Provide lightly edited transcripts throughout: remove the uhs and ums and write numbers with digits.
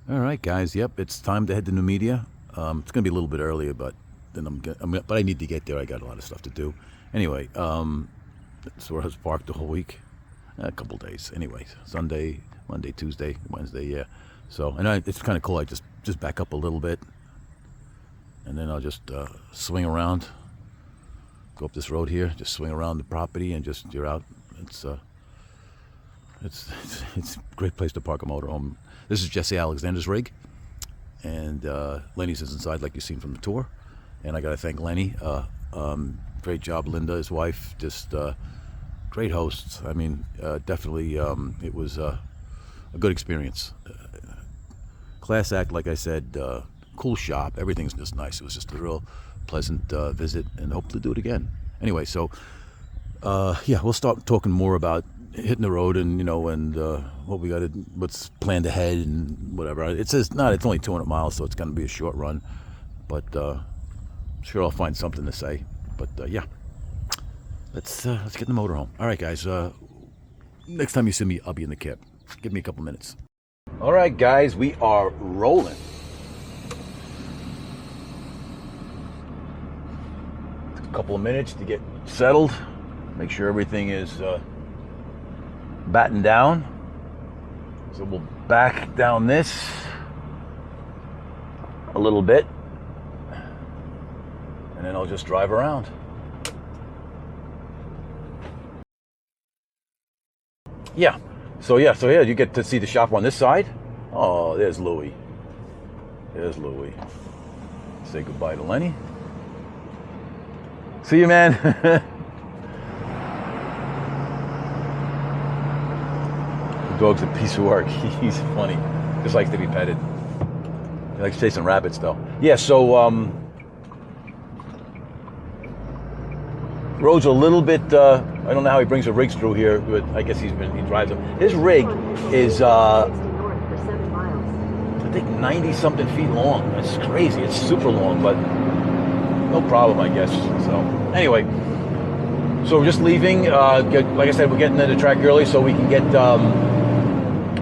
All right, guys. Yep, it's time to head to Numidia. It's gonna be a little bit earlier, but then but I need to get there. I got a lot of stuff to do. Anyway, so I was parked the whole week, a couple days. Anyway, Sunday, Monday, Tuesday, Wednesday. Yeah. So it's kind of cool. I just back up a little bit, and then I'll just swing around, go up this road here, just swing around the property, and just you're out. It's a great place to park a motorhome. This is Jesse Alexander's rig, and Lenny's is inside, like you've seen from the tour. And I got to thank Lenny. Great job, Linda, his wife. Just great hosts. I mean, definitely, it was a good experience. Class act, like I said, cool shop. Everything's just nice. It was just a real pleasant visit, and hope to do it again. Anyway, so yeah, we'll start talking more about hitting the road and what's planned ahead and whatever. It's only 200 miles, so it's going to be a short run, but sure I'll find something to say. But yeah, let's get in the motorhome. All right, guys. Next time you see me, I'll be in the cab. Give me a couple minutes. All right, guys, we are rolling. Took a couple of minutes to get settled. Make sure everything is battened down. So we'll back down this a little bit, and then I'll just drive around. Yeah. So here you get to see the shop on this side. Oh, there's Louie. There's Louie. Say goodbye to Lenny. See you, man. The dog's a piece of work. He's funny. Just likes to be petted. He likes chasing rabbits, though. Yeah, so road's a little bit. I don't know how he brings the rigs through here, but I guess he drives them. His rig is I think 90-something feet long. It's crazy. It's super long, but no problem, I guess. So anyway, so we're just leaving. Like I said, we're getting to the track early so we can get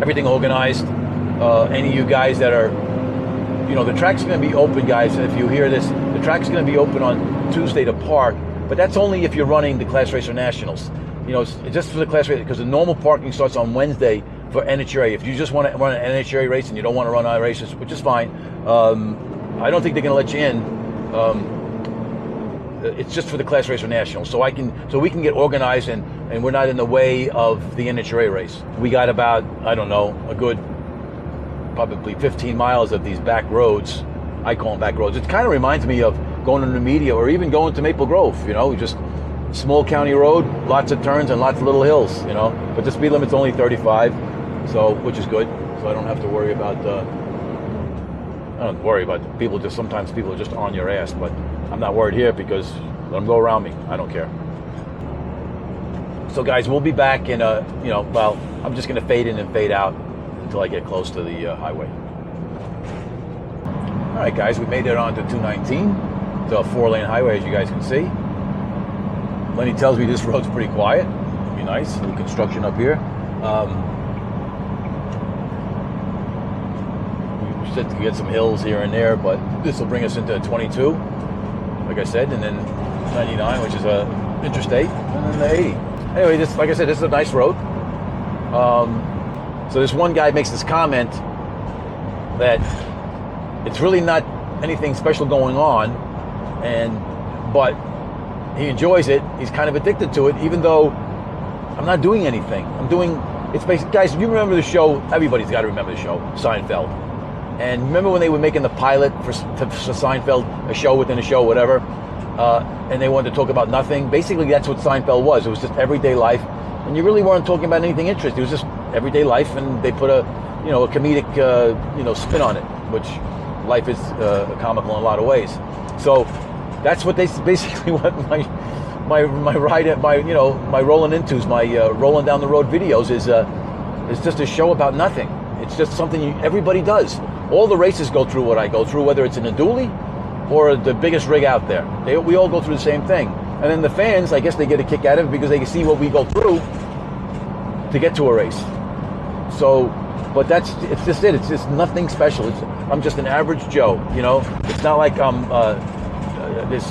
everything organized. Any of you guys that are, the track's going to be open, guys. If you hear this, the track's going to be open on Tuesday to park, but that's only if you're running the Class Racer Nationals. It's just for the Class Racer, because the normal parking starts on Wednesday for NHRA. If you just want to run an NHRA race and you don't want to run our races, which is fine, I don't think they're going to let you in. It's just for the Class Racer Nationals, so we can get organized and we're not in the way of the NHRA race. We got about, I don't know, a good probably 15 miles of these back roads. I call them back roads. It kind of reminds me of going to Numidia or even going to Maple Grove, just small county road, lots of turns and lots of little hills, but the speed limit's only 35, so which is good. So I don't have to worry about people. Sometimes people are just on your ass, but I'm not worried here because let them go around me. I don't care. So guys, we'll be back in I'm just going to fade in and fade out until I get close to the highway. All right, guys, we made it onto 219. It's a 4-lane highway, as you guys can see. Lenny tells me this road's pretty quiet. It'll be nice. Little construction up here. We should get some hills here and there, but this will bring us into 22, like I said, and then 99, which is a interstate, and then the 80. Anyway, like I said, this is a nice road. So this one guy makes this comment that it's really not anything special going on, but he enjoys it. He's kind of addicted to it, even though I'm not doing anything. It's basically, guys, you remember the show, everybody's got to remember the show, Seinfeld. And remember when they were making the pilot for Seinfeld, a show within a show, whatever, and they wanted to talk about nothing? Basically, that's what Seinfeld was. It was just everyday life, and you really weren't talking about anything interesting. It was just everyday life, and they put a comedic, spin on it, which life is comical in a lot of ways. So that's what basically what my ride, my rolling intos, my rolling down the road videos is just a show about nothing. It's just something everybody does. All the races go through what I go through, whether it's in a dually or the biggest rig out there. We all go through the same thing. And then the fans, I guess they get a kick out of it because they can see what we go through to get to a race. So But it's just it. It's just nothing special. I'm just an average Joe, you know. It's not like I'm this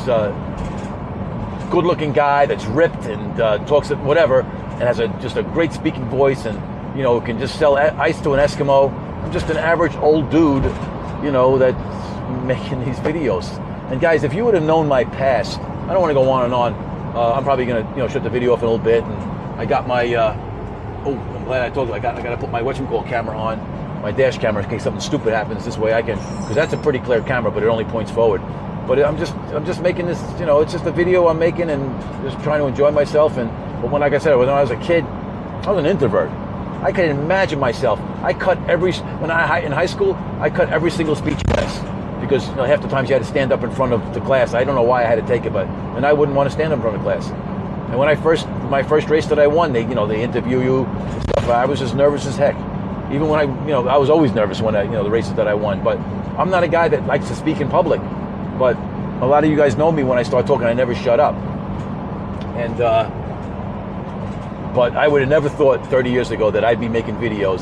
good-looking guy that's ripped and talks whatever and has just a great speaking voice and, you know, can just sell ice to an Eskimo. I'm just an average old dude, you know, that's making these videos. And guys, if you would have known my past, I don't want to go on and on. I'm probably gonna, you know, shut the video off in a little bit. And I got my oh, I'm glad I told you. I got to put my whatchamacallit camera on, my dash camera, in case something stupid happens. This way I can, because that's a pretty clear camera, but it only points forward. But I'm just making this, you know, it's just a video I'm making and just trying to enjoy myself. And but when, like I said, when I was a kid, I was an introvert. I could imagine myself. I cut in high school, I cut every single speech class because, you know, half the times you had to stand up in front of the class. I don't know why I had to take it, and I wouldn't want to stand up in front of class. And when my first race that I won, they interview you and stuff. I was as nervous as heck. Even when I was always nervous when the races that I won. But I'm not a guy that likes to speak in public. But a lot of you guys know me. When I start talking, I never shut up. And but I would have never thought 30 years ago that I'd be making videos,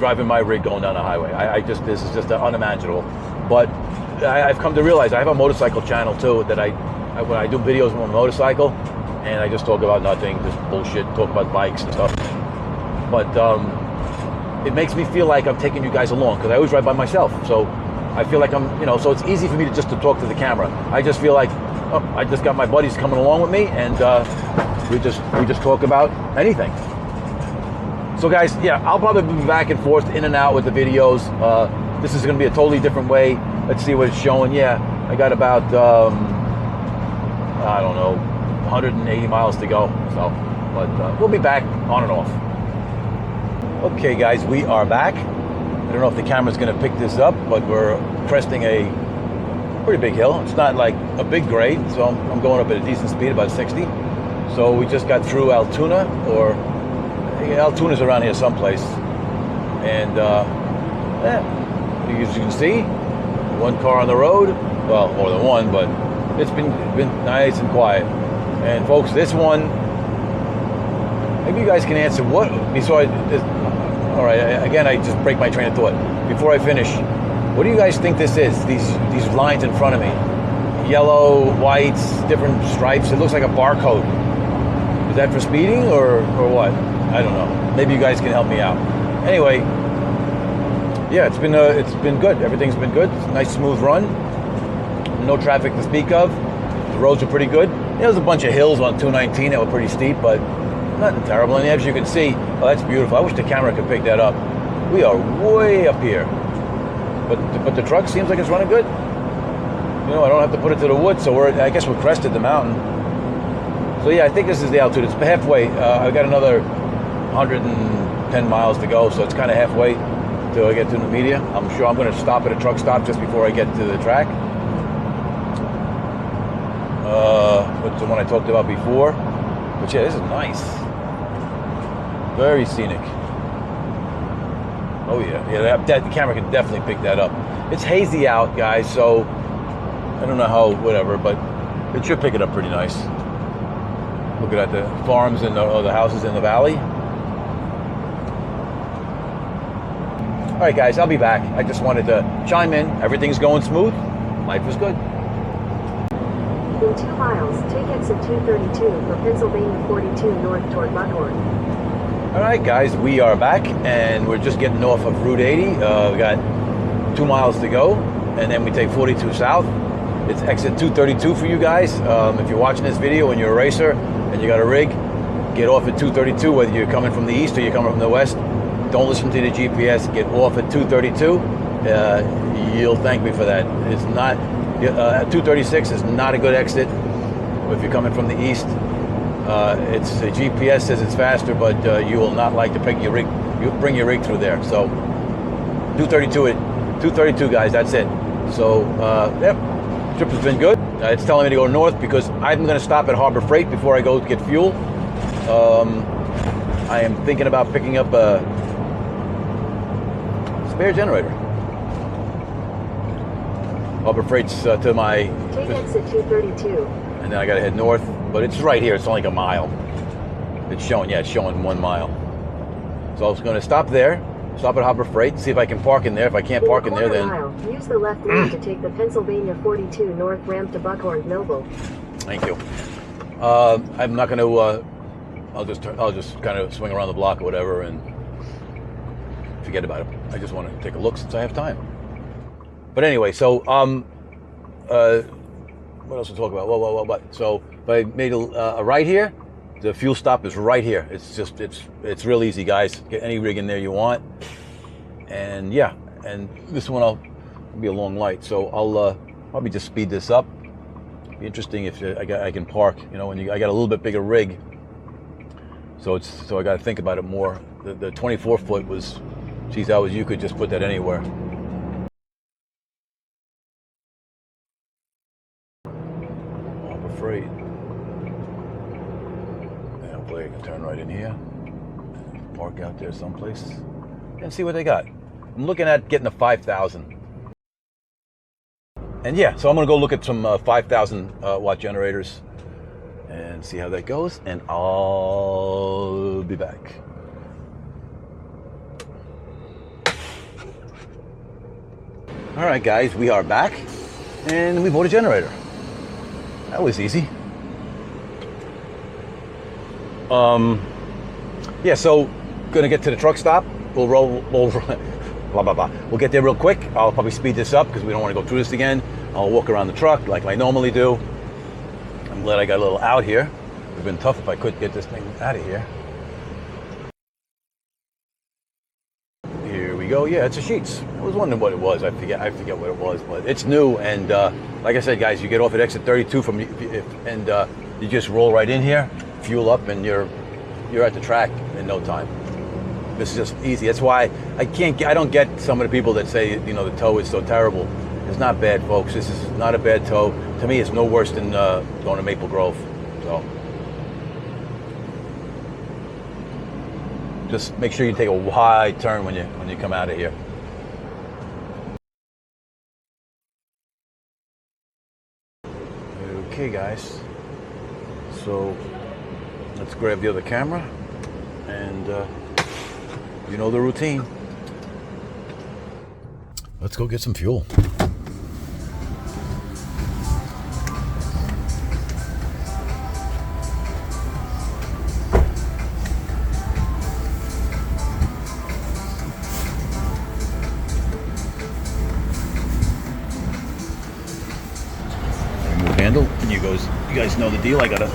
driving my rig going down the highway. This is just unimaginable. But I've come to realize I have a motorcycle channel too. That when I do videos on a motorcycle, and I just talk about nothing, just bullshit, talk about bikes and stuff. But it makes me feel like I'm taking you guys along because I always ride by myself. So I feel like I'm, so it's easy for me to talk to the camera. I just feel like, I just got my buddies coming along with me, and we just talk about anything. So guys, yeah, I'll probably be back and forth, in and out with the videos. This is going to be a totally different way. Let's see what it's showing. Yeah, I got about, I don't know, 180 miles to go. So, but we'll be back on and off. Okay, guys, we are back. I don't know if the camera's going to pick this up, but we're cresting a pretty big hill. It's not like a big grade, so I'm going up at a decent speed, about 60. So we just got through Altoona, or Altoona's around here someplace. And as you can see, one car on the road. Well, more than one, but it's been nice and quiet. And folks, this one, maybe you guys can answer what. All right, again, I just break my train of thought. Before I finish, what do you guys think this is? These lines in front of me, yellow, whites, different stripes. It looks like a barcode. Is that for speeding or what? I don't know. Maybe you guys can help me out. Anyway, yeah, it's been good. Everything's been good. It's a nice smooth run. No traffic to speak of. The roads are pretty good. There's a bunch of hills on 219 that were pretty steep, but nothing terrible. And as you can see, oh, that's beautiful. I wish the camera could pick that up. We are way up here. But the truck seems like it's running good. I don't have to put it to the wood, so I guess we're crested the mountain. So yeah, I think this is the altitude. It's halfway. I got another 110 miles to go, so it's kind of halfway till I get to Numidia. I'm sure I'm going to stop at a truck stop just before I get to the track. What's the one I talked about before? But yeah, this is nice. Very scenic. Oh yeah, the camera can definitely pick that up. It's hazy out, guys, so I don't know how, whatever, but it should pick it up pretty nice. Looking at the farms and the houses in the valley. All right, guys, I'll be back. I just wanted to chime in. Everything's going smooth. Life is good. In 2 miles, take exit 232 for Pennsylvania 42 north toward Buckhorn. All right, guys, we are back, and we're just getting off of Route 80. We got 2 miles to go, and then we take 42 south. It's exit 232 for you guys. If you're watching this video and you're a racer and you got a rig, get off at 232, whether you're coming from the east or you're coming from the west. Don't listen to the GPS. Get off at 232. You'll thank me for that. It's not 236 is not a good exit if you're coming from the east. It's the GPS says it's faster, but you will not like to bring your rig through there. So 232, guys. That's it. So yep, trip has been good. It's telling me to go north because I'm going to stop at Harbor Freight before I go to get fuel. I am thinking about picking up a spare generator. Harbor Freight's to my... Take exit 232. And then I got to head north, but it's right here. It's only like a mile. It's showing 1 mile. So I was going to stop there, stop at Harbor Freight, see if I can park in there. If I can't park in there, then... Mile, use the left lane to take the Pennsylvania 42 North ramp to Buckhorn Noble. Thank you. I'm not going to... I'll just kind of swing around the block or whatever and forget about it. I just want to take a look since I have time. But anyway, so what else to talk about? What? So if I made a right here, the fuel stop is right here. It's real easy, guys. Get any rig in there you want. And yeah, and this one will be a long light, so I'll probably just speed this up. Be interesting if I can park. You know, when I got a little bit bigger rig, so I got to think about it more. The 24 foot was, geez, you could just put that anywhere. Harbor Freight. And hopefully I can turn right in here, park out there someplace, and see what they got. I'm looking at getting a 5,000. And yeah, so I'm gonna go look at some 5,000 watt generators and see how that goes, and I'll be back. All right, guys, we are back, and we bought a generator. That was easy. Yeah, so gonna get to the truck stop. We'll blah, blah, blah. We'll get there real quick. I'll probably speed this up because we don't want to go through this again. I'll walk around the truck like I normally do. I'm glad I got a little out here. It would have been tough if I couldn't get this thing out of here. Here we go. Yeah, it's a Sheetz. I was wondering what it was. I forget what it was, but it's new. And like I said, guys, you get off at exit 32 and you just roll right in here, fuel up, and you're at the track in no time. This is just easy. That's why I don't get some of the people that say, you know, the tow is so terrible. It's not bad, folks. This is not a bad tow. To me, it's no worse than going to Maple Grove. So just make sure you take a wide turn when you come out of here. Okay, guys. So let's grab the other camera and. You know the routine. Let's go get some fuel. Remove handle, and you guys know the deal. I gotta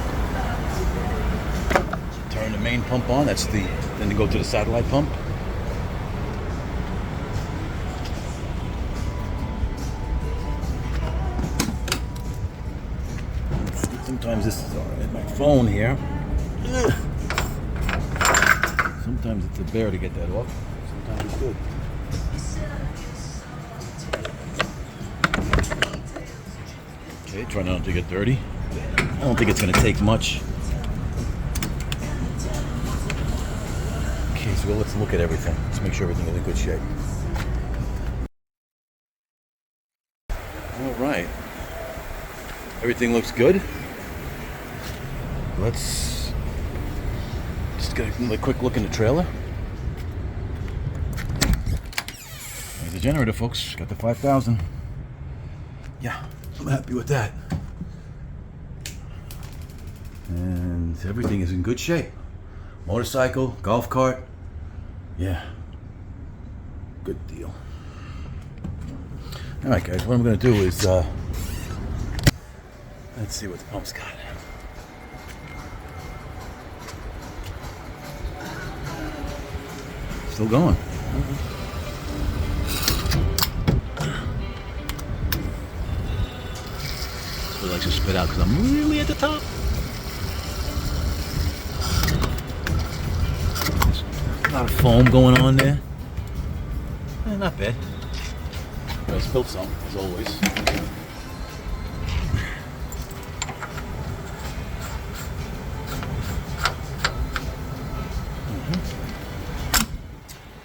turn the main pump on. Then to go to the satellite pump. Sometimes this is my phone here. Sometimes it's a bear to get that off. Sometimes it's good. Okay, try not to get dirty. I don't think it's going to take much. Okay, so let's look at everything. Let's make sure everything is in good shape. All right. Everything looks good. Let's just get a quick look in the trailer. There's the generator, folks. Got the 5,000. Yeah, I'm happy with that. And everything is in good shape. Motorcycle, golf cart. Yeah, good deal. All right, guys, what I'm going to do is, let's see what the pump's got. Still going. It likes to spit out because I'm really at the top. There's a lot of foam going on there. Not bad. But I spilled some, as always.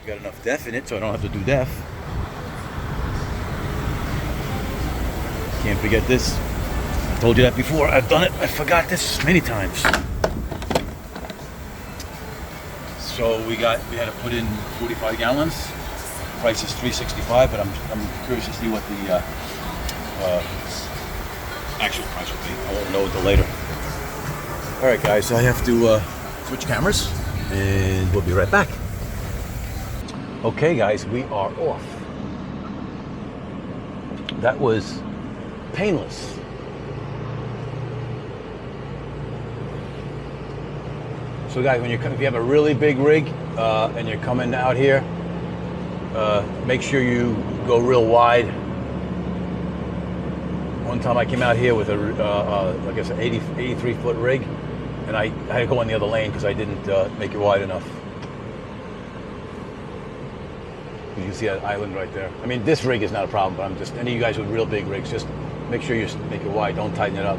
Got enough def in it so I don't have to do def. Can't forget this. I told you that before. I've done it. I forgot this many times. So we had to put in 45 gallons. Price is $365, but I'm curious to see what the actual price will be. I won't know until later. All right, guys, so I have to switch cameras, and we'll be right back. Okay, guys, we are off. That was painless. So, guys, if you have a really big rig and you're coming out here, make sure you go real wide. One time I came out here with I guess an 83-foot rig, and I had to go in the other lane because I didn't make it wide enough. You can see that island right there. I mean, this rig is not a problem, but I'm just, any of you guys with real big rigs, just make sure you make it wide, don't tighten it up.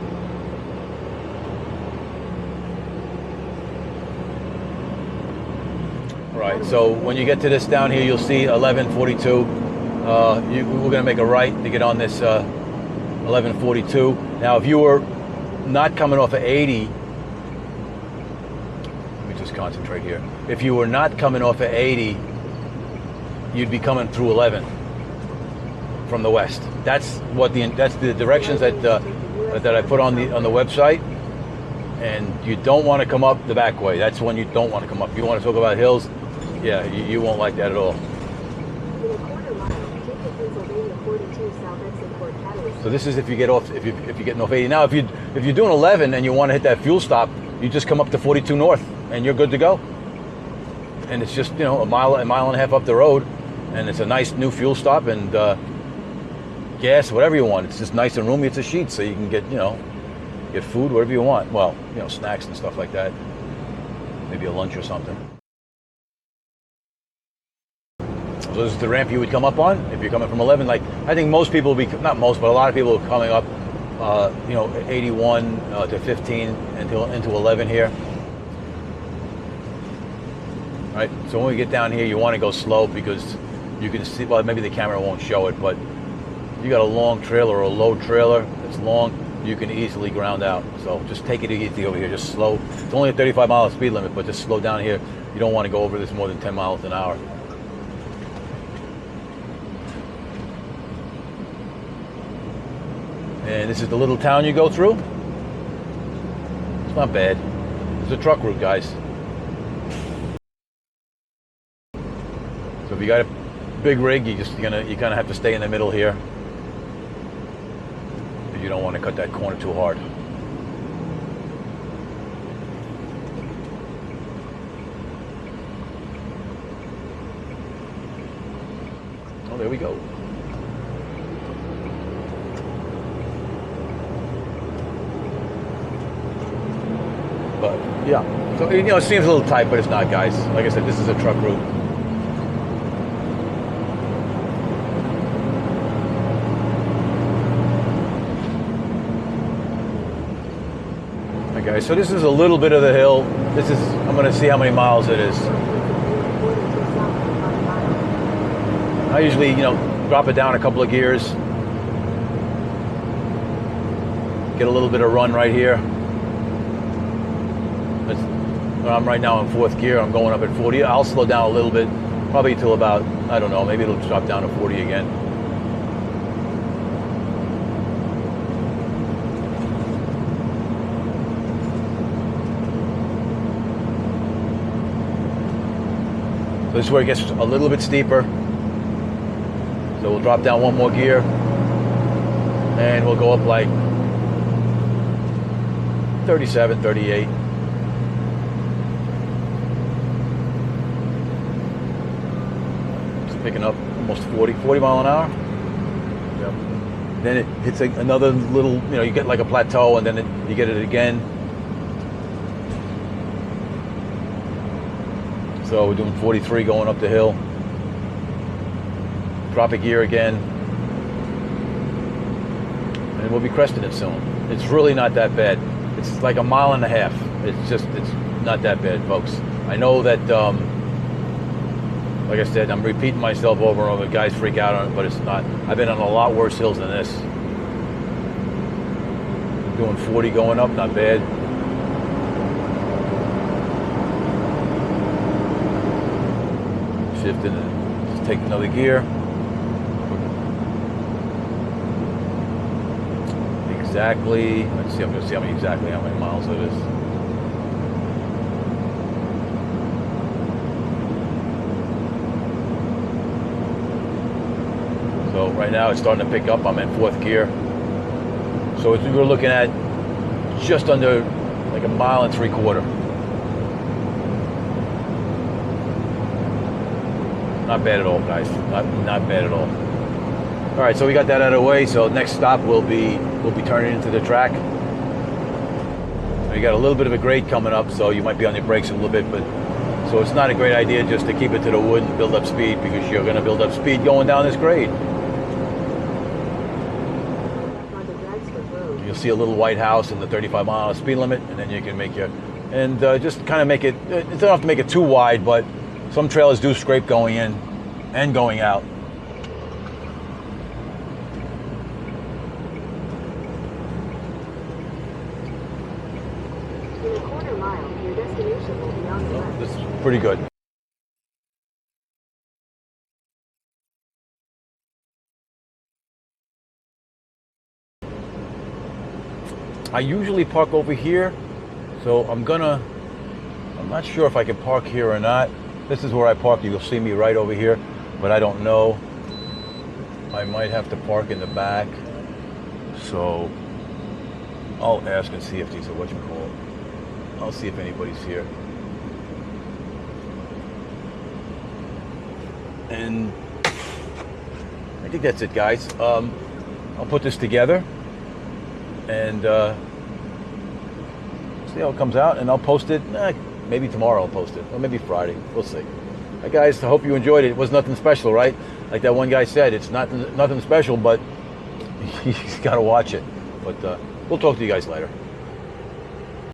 All right, so when you get to this down here, you'll see 1142. We're gonna make a right to get on this 1142. Now, if you were not coming off of 80, let me just concentrate here. If you were not coming off of 80, you'd be coming through 11 from the west. That's the directions that I put on the website. And you don't want to come up the back way. That's when you don't want to come up. You want to talk about hills, yeah, you won't like that at all. So this is if you get off, if you're getting off 80. Now, if you're doing 11 and you want to hit that fuel stop, you just come up to 42 north, and you're good to go. And it's just, a mile and a half up the road, and it's a nice new fuel stop, and gas, whatever you want. It's just nice and roomy. It's a sheet, so you can get get food, whatever you want. Well, snacks and stuff like that. Maybe a lunch or something. So this is the ramp you would come up on if you're coming from 11. Like, I think most people will be, not most, but a lot of people are coming up, 81 to 15 into 11 here. All right, so when we get down here, you want to go slow because you can see, well, maybe the camera won't show it, but you got a long trailer or a low trailer that's long, you can easily ground out. So just take it easy over here, just slow. It's only a 35-mile speed limit, but just slow down here. You don't want to go over this more than 10 miles an hour. And this is the little town you go through. It's not bad. It's a truck route, guys. So if you got a big rig, you kind of have to stay in the middle here. You don't want to cut that corner too hard. Oh, there we go. But yeah, so it seems a little tight, but it's not, guys. Like I said, this is a truck route. Okay, so this is a little bit of the hill. I'm going to see how many miles it is. I usually, drop it down a couple of gears. Get a little bit of run right here. I'm right now in 4th gear. I'm going up at 40. I'll slow down a little bit, probably till about, I don't know, maybe it'll drop down to 40 again. So this is where it gets a little bit steeper. So we'll drop down one more gear, and we'll go up like 37, 38. Picking up almost 40 mile an hour. Yep. Then it hits another little, you get like a plateau, and then you get it again. So we're doing 43 going up the hill. Drop a gear again. And we'll be cresting it soon. It's really not that bad. It's like a mile and a half. It's not that bad, folks. I know that, like I said, I'm repeating myself over and over. Guys freak out on it, but it's not. I've been on a lot worse hills than this. Doing 40 going up, not bad. shift in and just take another gear. Exactly, let's see, I'm going to see how many miles it is. So right now it's starting to pick up. I'm in 4th gear. So we're looking at just under like 1.75 miles. Not bad at all, guys. Not bad at all. All right, so we got that out of the way. So next stop we'll be turning into the track. We got a little bit of a grade coming up, so you might be on your brakes a little bit, but so it's not a great idea just to keep it to the wood and build up speed, because you're going to build up speed going down this grade. You'll see a little white house in the 35-mile speed limit, and then you can make your just kind of make it. You don't have to make it too wide, but some trailers do scrape going in and going out. In a quarter mile, your destination will be on the left. This is pretty good. I usually park over here, so I'm not sure if I can park here or not. This is where I park. You'll see me right over here, but I don't know. I might have to park in the back. So I'll ask and see if these are whatchamacallit. I'll see if anybody's here. And I think that's it, guys. I'll put this together and see how it comes out, and I'll post it. Maybe tomorrow I'll post it, or maybe Friday. We'll see. Hey guys, I hope you enjoyed it. It was nothing special, right? Like that one guy said, it's nothing special, but you got to watch it. But we'll talk to you guys later.